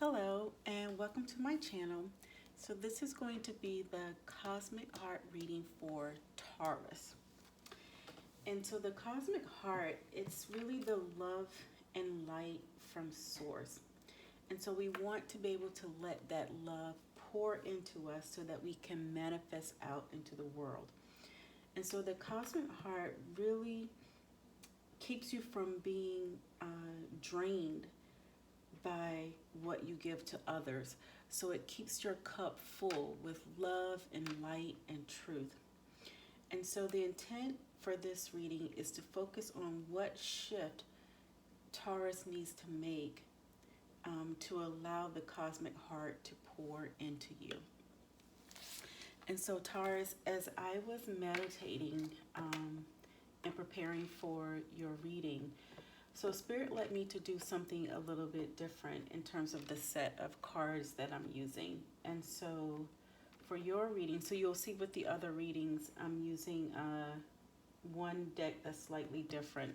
Hello and welcome to my channel. So this is going to be the Cosmic Heart reading for Taurus. And so the Cosmic Heart, it's really the love and light from Source. And so we want to be able to let that love pour into us so that we can manifest out into the world. And so the Cosmic Heart really keeps you from being drained by what you give to others. So it keeps your cup full with love and light and truth. And so the intent for this reading is to focus on what shift Taurus needs to make to allow the cosmic heart to pour into you. And so Taurus, as I was meditating and preparing for your reading, so Spirit led me to do something a little bit different in terms of the set of cards that I'm using. And so for your reading, so you'll see with the other readings, I'm using one deck that's slightly different.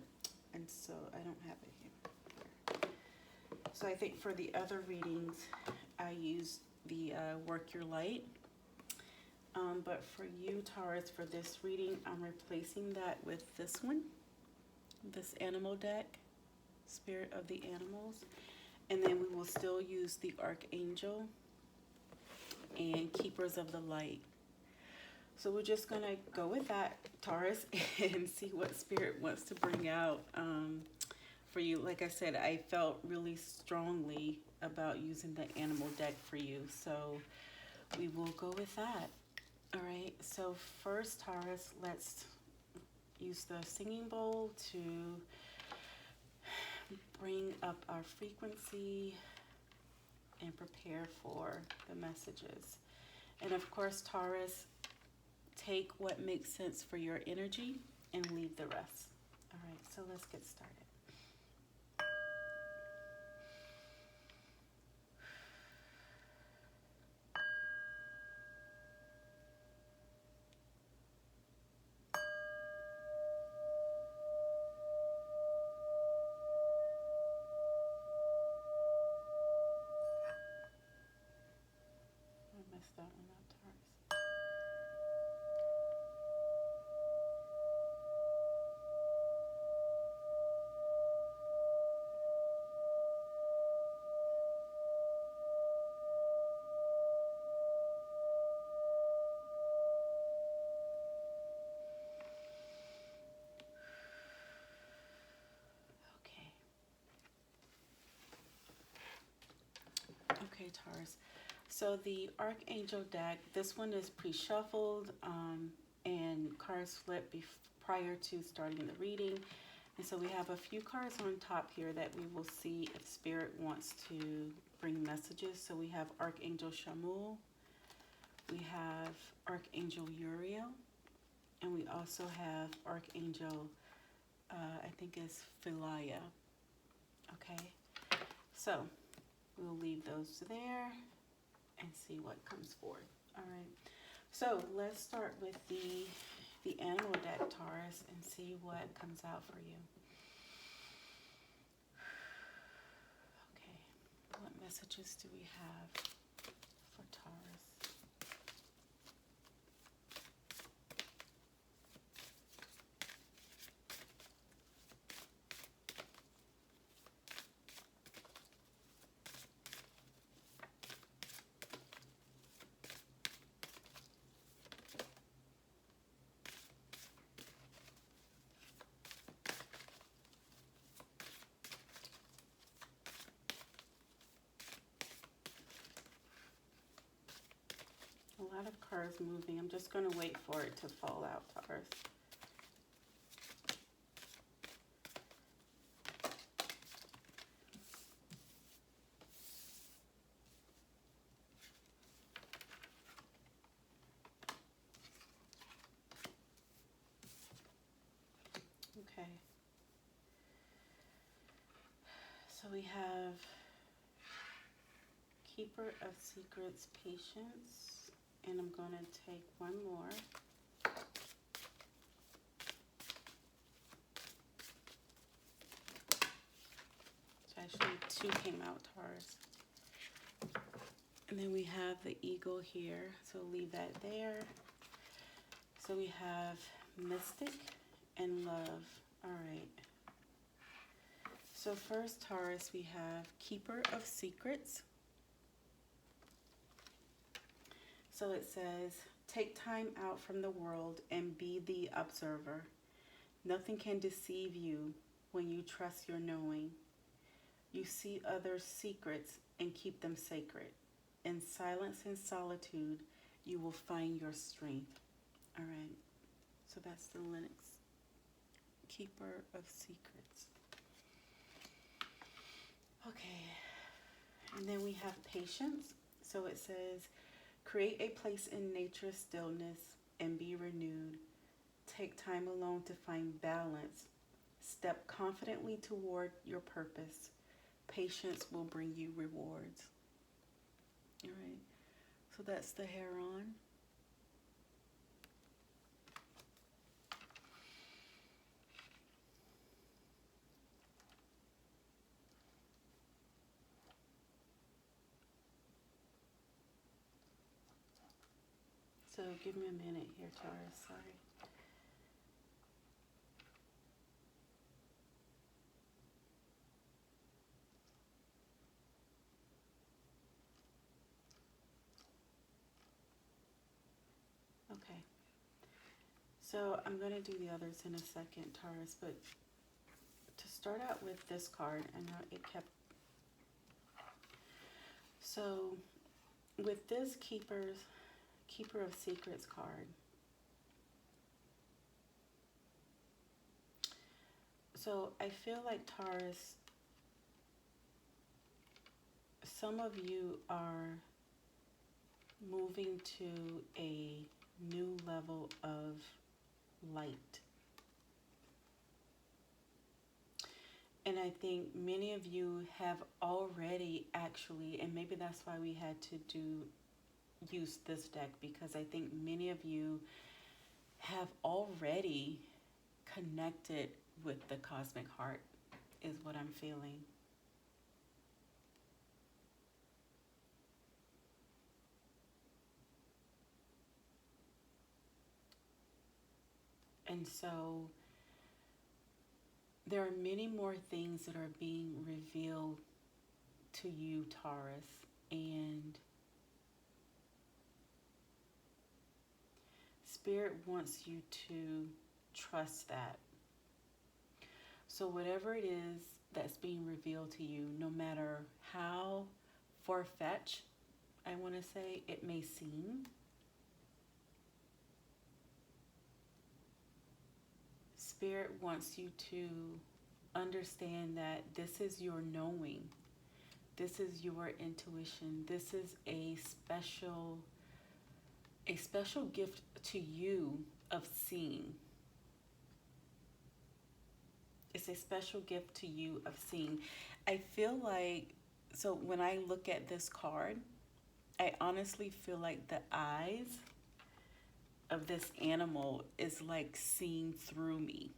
And so I don't have it here. So I think for the other readings, I used the Work Your Light. But for you, Taurus, for this reading, I'm replacing that with this one, this animal deck. Spirit of the Animals, and then we will still use the Archangel and Keepers of the Light. So we're just going to go with that, Taurus, and see what Spirit wants to bring out for you. Like I said, I felt really strongly about using the animal deck for you, so we will go with that. All right, so first, Taurus, let's use the singing bowl to bring up our frequency and prepare for the messages. And of course, Taurus, take what makes sense for your energy and leave the rest. All right, so let's get started. I messed that one up, Taurus. Okay, Taurus. So the Archangel deck, this one is pre-shuffled and cards flip prior to starting the reading. And so we have a few cards on top here that we will see if Spirit wants to bring messages. So we have Archangel Shamuel, we have Archangel Uriel, and we also have Archangel, I think is Philia. Okay, so we'll leave those there and see what comes forth. All right, so let's start with the animal deck, Taurus, and see what comes out for you. Okay, what messages do we have for Taurus? A lot of cards moving. I'm just going to wait for it to fall out, Taurus. Okay. So we have Keeper of Secrets, Patience, and I'm going to take one more. So actually two came out, Taurus. And then we have the eagle here, so leave that there. So we have mystic and love. All right. So first, Taurus, we have keeper of secrets. So it says, take time out from the world and be the observer. Nothing can deceive you when you trust your knowing. You see others' secrets and keep them sacred. In silence and solitude, you will find your strength. All right. So that's the Lynx, keeper of secrets. Okay. And then we have patience. So it says, create a place in nature's stillness and be renewed. Take time alone to find balance. Step confidently toward your purpose. Patience will bring you rewards. All right. So that's the heron. So give me a minute here, Taurus. Sorry. Okay. So I'm going to do the others in a second, Taurus, but to start out with this card, I know it kept... So with this keeper of secrets card, so I feel like, Taurus, some of you are moving to a new level of light. And I think many of you have already actually, and maybe that's why we had to use this deck, because I think many of you have already connected with the cosmic heart, is what I'm feeling. And so there are many more things that are being revealed to you, Taurus, and Spirit wants you to trust that. So whatever it is that's being revealed to you, no matter how far-fetched, I want to say, it may seem, Spirit wants you to understand that this is your knowing. This is your intuition. This is a special gift to you of seeing. It's a special gift to you of seeing. I feel like, so when I look at this card, I honestly feel like the eyes of this animal is like seeing through me.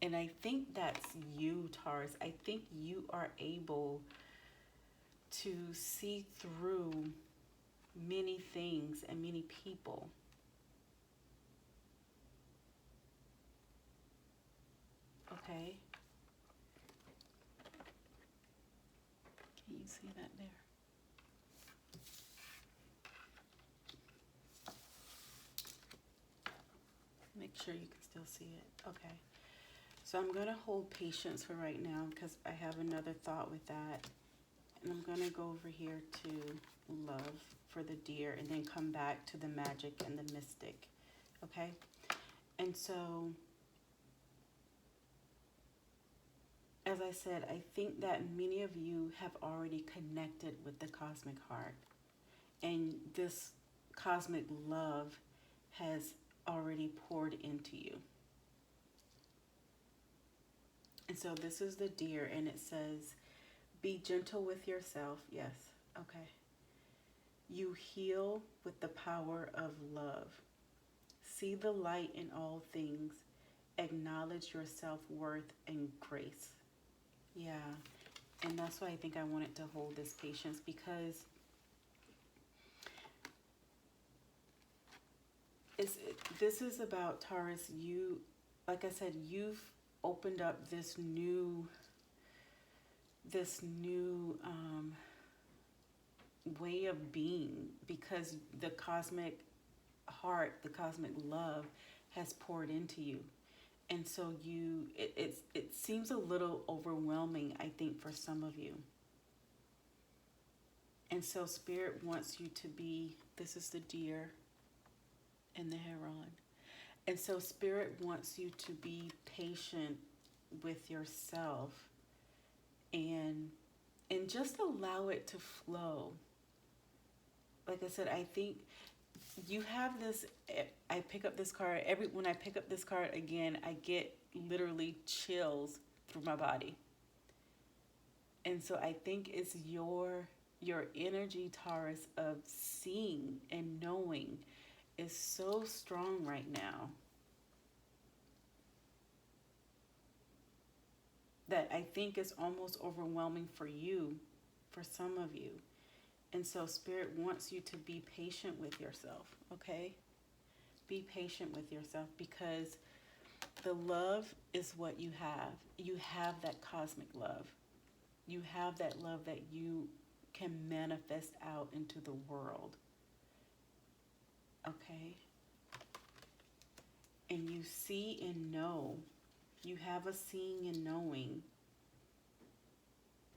And I think that's you, Taurus. I think you are able to see through many things and many people. Okay? Can you see that there? Make sure you can still see it. Okay. So I'm going to hold patience for right now because I have another thought with that. And I'm going to go over here to love for the deer and then come back to the magic and the mystic. Okay? And so, as I said, I think that many of you have already connected with the cosmic heart. And this cosmic love has already poured into you. And so this is the deer, and it says, be gentle with yourself. Yes, okay. You heal with the power of love. See the light in all things. Acknowledge your self-worth and grace. Yeah, And that's why I think I wanted to hold this patience, because this is about, Taurus, you, like I said, you've opened up this new way of being, because the cosmic heart, the cosmic love has poured into you. And so it seems a little overwhelming, I think, for some of you. And so Spirit wants you to be, this is the deer and the heron. And so Spirit wants you to be patient with yourself, and just allow it to flow. Like I said, I think you have this, I pick up this card, when I pick up this card again, I get literally chills through my body. And so I think it's your energy, Taurus, of seeing and knowing is so strong right now, that I think is almost overwhelming for you, for some of you. And so Spirit wants you to be patient with yourself, okay? Be patient with yourself, because the love is what you have. You have that cosmic love. You have that love that you can manifest out into the world, okay? And you see and know. You have a seeing and knowing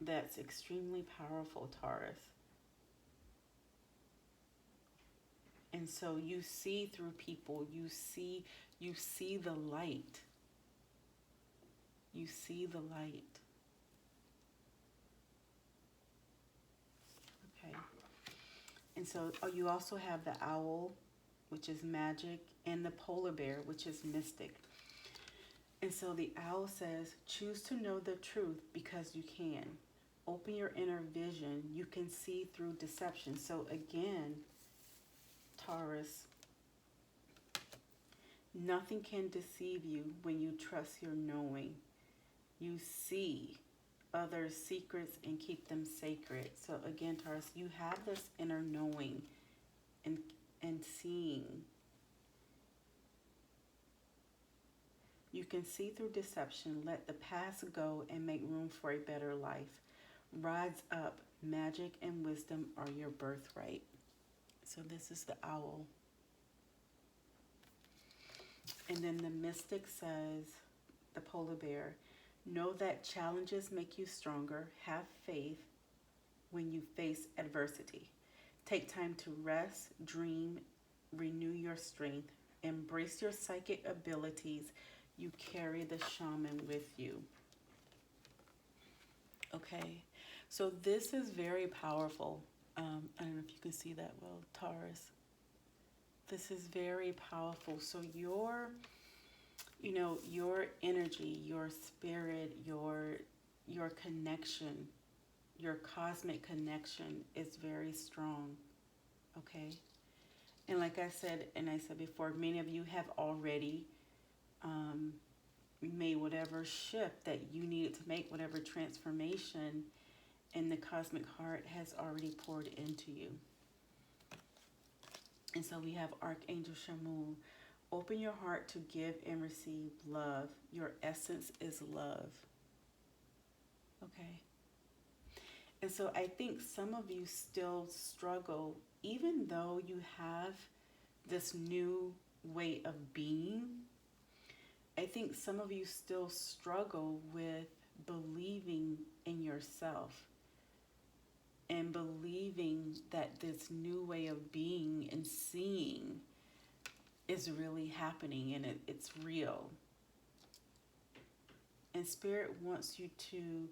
that's extremely powerful, Taurus. And so you see through people. You see the light. You see the light. Okay. And so you also have the owl, which is magic, and the polar bear, which is mystic. And so the owl says, choose to know the truth because you can. Open your inner vision. You can see through deception. So again, Taurus, nothing can deceive you when you trust your knowing. You see others' secrets and keep them sacred. So again, Taurus, you have this inner knowing and seeing. You can see through deception. Let the past go and make room for a better life. Rise up. Magic and wisdom are your birthright. So this is the owl. And then the mystic says, the polar bear, know that challenges make you stronger. Have faith when you face adversity. Take time to rest, dream, renew your strength. Embrace your psychic abilities. You carry the shaman with you. Okay, so this is very powerful. I don't know if you can see that well, Taurus. This is very powerful. So your energy, your spirit, your connection, your cosmic connection is very strong. Okay, and like I said before, many of you have already made whatever shift that you needed to make, whatever transformation, and the cosmic heart has already poured into you. And so we have Archangel Shamun. Open your heart to give and receive love. Your essence is love. Okay. And so I think some of you still struggle, even though you have this new way of being. I think some of you still struggle with believing in yourself and believing that this new way of being and seeing is really happening and it's real. And Spirit wants you to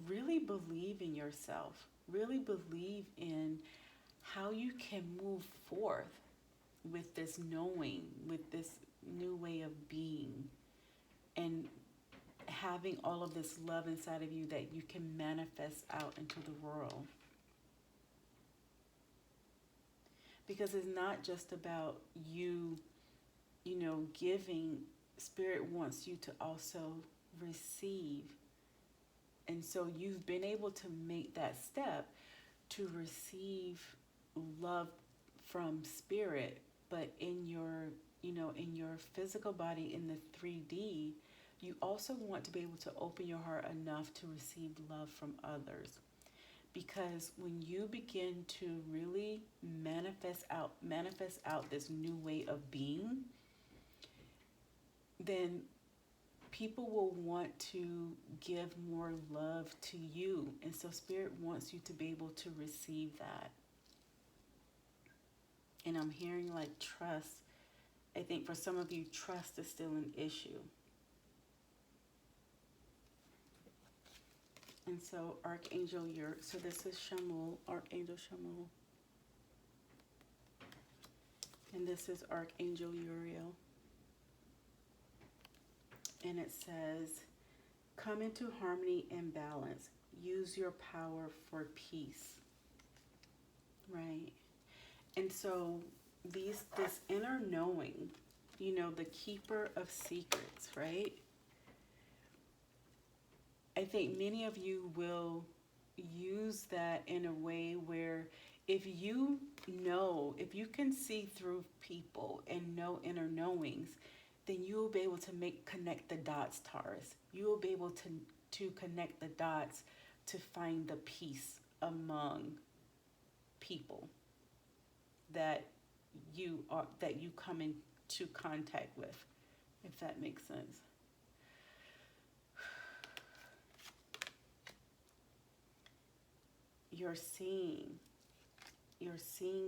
really believe in yourself, really believe in how you can move forth with this knowing, with this new way of being, and having all of this love inside of you that you can manifest out into the world. Because it's not just about you, giving. Spirit wants you to also receive And so you've been able to make that step to receive love from spirit, but in your, in your physical body, in the 3D, you also want to be able to open your heart enough to receive love from others. Because when you begin to really manifest out this new way of being, then people will want to give more love to you. And so spirit wants you to be able to receive that. And I'm hearing like trust. I think for some of you, trust is still an issue. And so Archangel so this is Shamul, Archangel Shamul. And this is Archangel Uriel. And it says, come into harmony and balance. Use your power for peace. Right? And so this inner knowing, the keeper of secrets, right? I think many of you will use that in a way where if you can see through people and know inner knowings, then you will be able to connect the dots, Taurus. You will be able to connect the dots to find the peace among people that you come into contact with, if that makes sense. Your seeing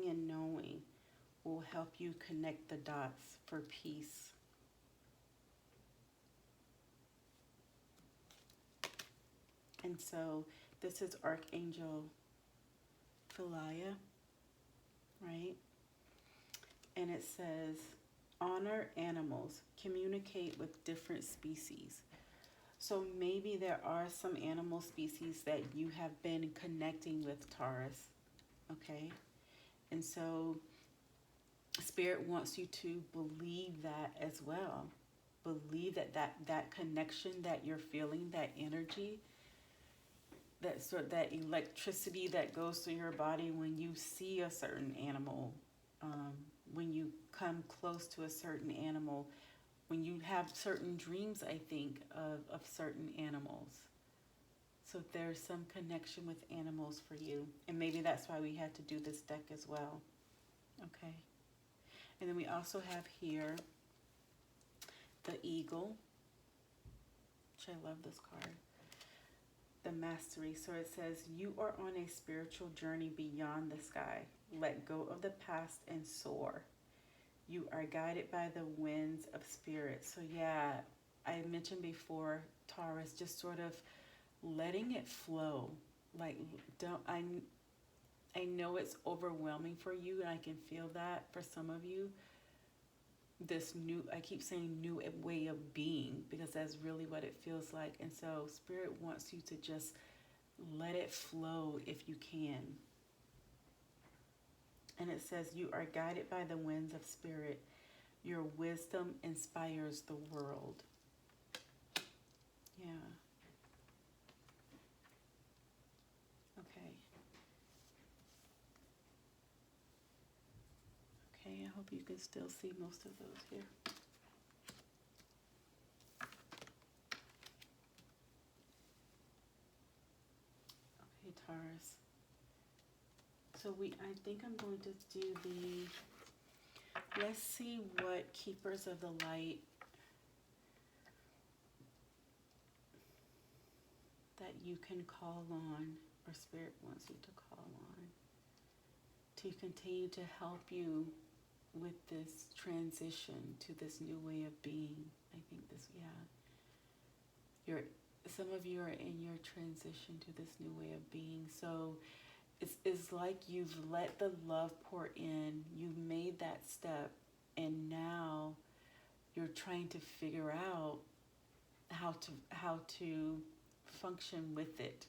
and knowing will help you connect the dots for peace. And so this is Archangel Philia, right? And it says, honor animals, communicate with different species. So maybe there are some animal species that you have been connecting with, Taurus, okay? And so Spirit wants you to believe that as well. Believe that connection that you're feeling, that energy, that electricity that goes through your body when you see a certain animal, when you come close to a certain animal, when you have certain dreams, I think, of certain animals. So there's some connection with animals for you. And maybe that's why we had to do this deck as well. Okay. And then we also have here the eagle, which I love this card. The mastery. So it says, you are on a spiritual journey beyond the sky. Let go of the past and soar. You are guided by the winds of spirit. So yeah, I mentioned before, Taurus, just sort of letting it flow. Like, I know it's overwhelming for you, and I can feel that for some of you. This new, I keep saying new way of being, because that's really what it feels like. And so Spirit wants you to just let it flow if you can. And it says, you are guided by the winds of spirit. Your wisdom inspires the world. Yeah. Okay. Okay, I hope you can still see most of those here. Okay, Taurus. So I think I'm going to do let's see what keepers of the light that you can call on, or Spirit wants you to call on, to continue to help you with this transition to this new way of being. I think some of you are in your transition to this new way of being. So it's like you've let the love pour in, you've made that step, and now you're trying to figure out how to function with it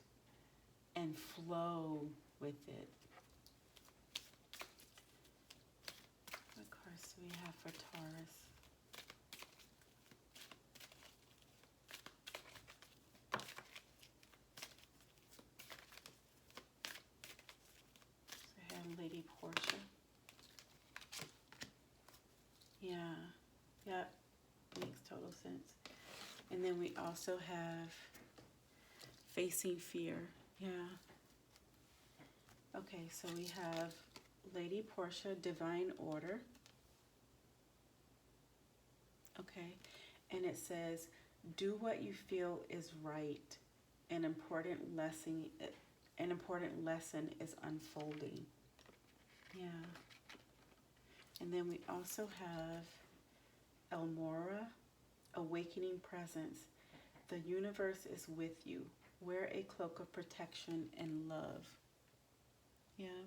and flow with it. What cards do we have for Taurus? Lady Portia. Yeah, yeah, makes total sense. And then we also have Facing Fear. Yeah. Okay, so we have Lady Portia, Divine Order. Okay, and it says, do what you feel is right. An important lesson is unfolding. Yeah. And then we also have Elmora, Awakening Presence. The universe is with you. Wear a cloak of protection and love. Yeah.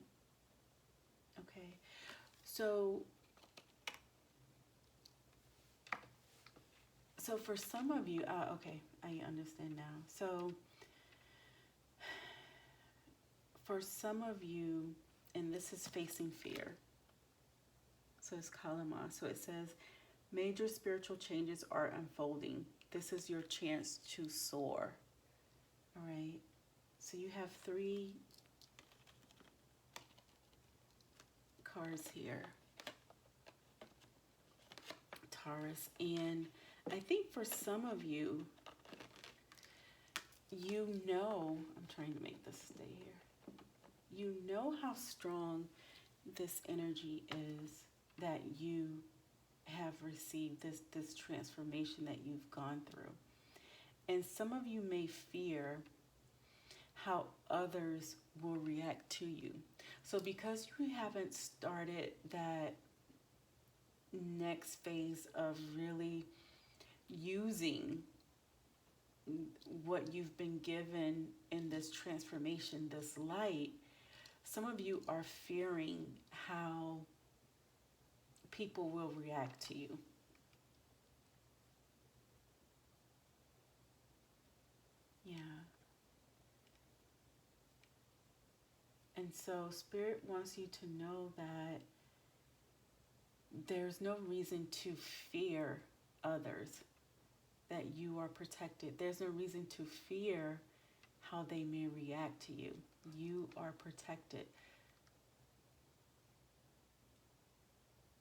Okay. So for some of you, okay, I understand now. So for some of you, and this is Facing Fear. So it's Kalama. So it says, major spiritual changes are unfolding. This is your chance to soar. All right. So you have 3 cards here, Taurus. And I think for some of you, I'm trying to make this stay here. You know how strong this energy is that you have received, this transformation that you've gone through. And some of you may fear how others will react to you. So because you haven't started that next phase of really using what you've been given in this transformation, this light, some of you are fearing how people will react to you. Yeah. And so Spirit wants you to know that there's no reason to fear others, that you are protected. There's no reason to fear how they may react to you. You are protected.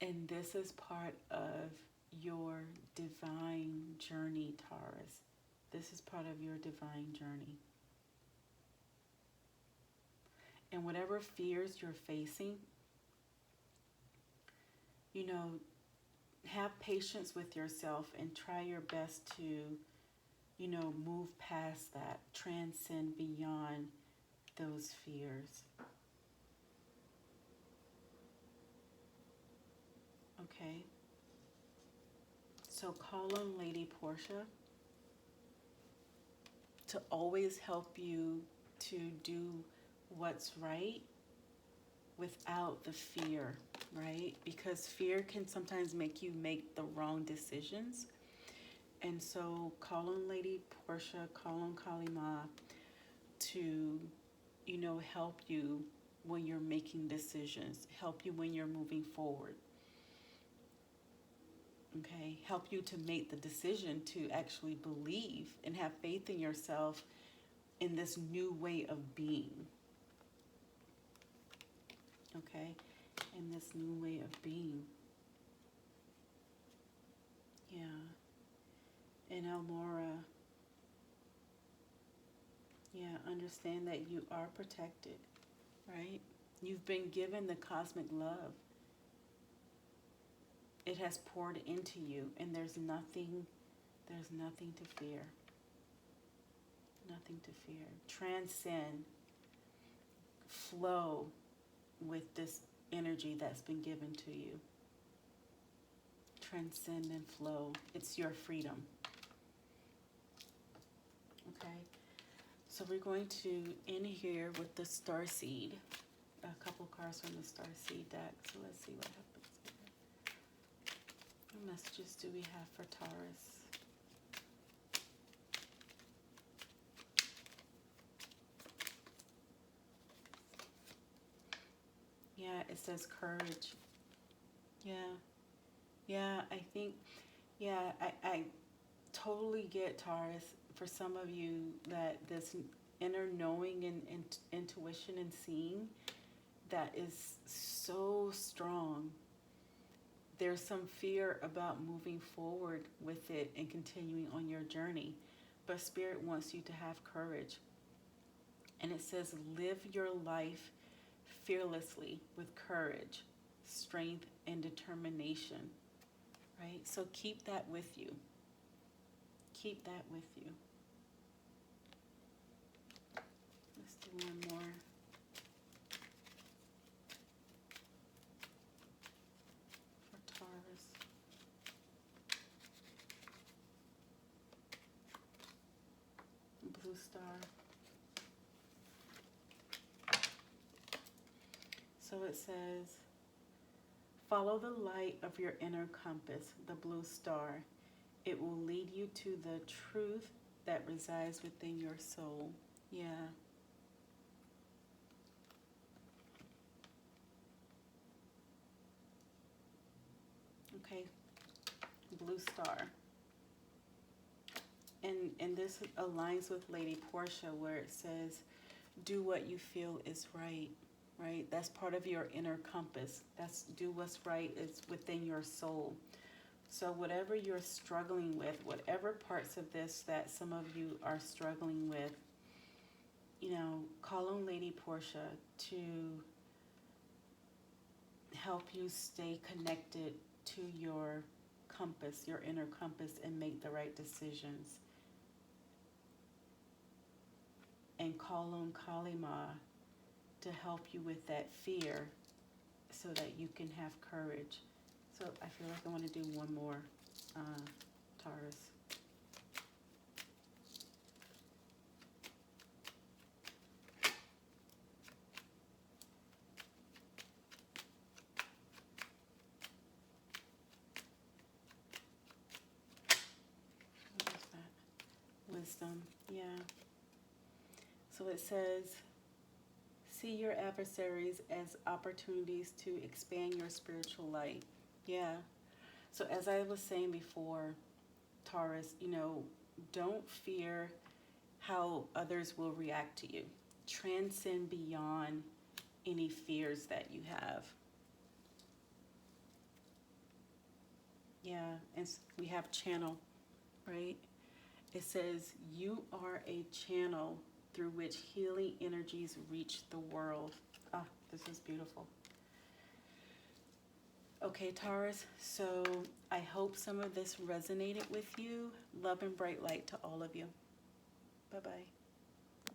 And this is part of your divine journey, Taurus. This is part of your divine journey. And whatever fears you're facing, have patience with yourself and try your best to, move past that, transcend beyond those fears. Okay? So call on Lady Portia to always help you to do what's right without the fear, right? Because fear can sometimes make you make the wrong decisions. And so call on Lady Portia, call on Kalima to, help you when you're making decisions, help you when you're moving forward. Okay, help you to make the decision to actually believe and have faith in yourself in this new way of being. Okay, in this new way of being. Yeah. And Elmora, understand that you are protected, right? You've been given the cosmic love. It has poured into you, and there's nothing to fear. Nothing to fear. Transcend, flow with this energy that's been given to you. Transcend and flow. It's your freedom. Okay, so we're going to end here with the Starseed. A couple cards from the Starseed deck. So let's see what happens here. What messages do we have for Taurus? Yeah, it says courage. Yeah, I think, I totally get, Taurus, for some of you, that this inner knowing and intuition and seeing that is so strong. There's some fear about moving forward with it and continuing on your journey, but Spirit wants you to have courage. And it says, live your life fearlessly with courage, strength, and determination, right? So keep that with you. Keep that with you. Let's do one more. For Taurus. Blue star. So it says, follow the light of your inner compass, the blue star. It will lead you to the truth that resides within your soul. Yeah. Okay. Blue star. And this aligns with Lady Portia, where it says, do what you feel is right. Right? That's part of your inner compass. That's do what's right is within your soul. So whatever you're struggling with, whatever parts of this that some of you are struggling with, you know, call on Lady Portia to help you stay connected to your compass, your inner compass, and make the right decisions. And call on Kalima to help you with that fear so that you can have courage. So I feel like I want to do one more, Taurus. What is that? Wisdom, yeah. So it says, see your adversaries as opportunities to expand your spiritual light. Yeah. So as I was saying before, Taurus, you know, don't fear how others will react to you. Transcend beyond any fears that you have. Yeah, and we have channel, right? It says, you are a channel through which healing energies reach the world. Ah, this is beautiful. Okay, Taurus, so I hope some of this resonated with you. Love and bright light to all of you. Bye-bye.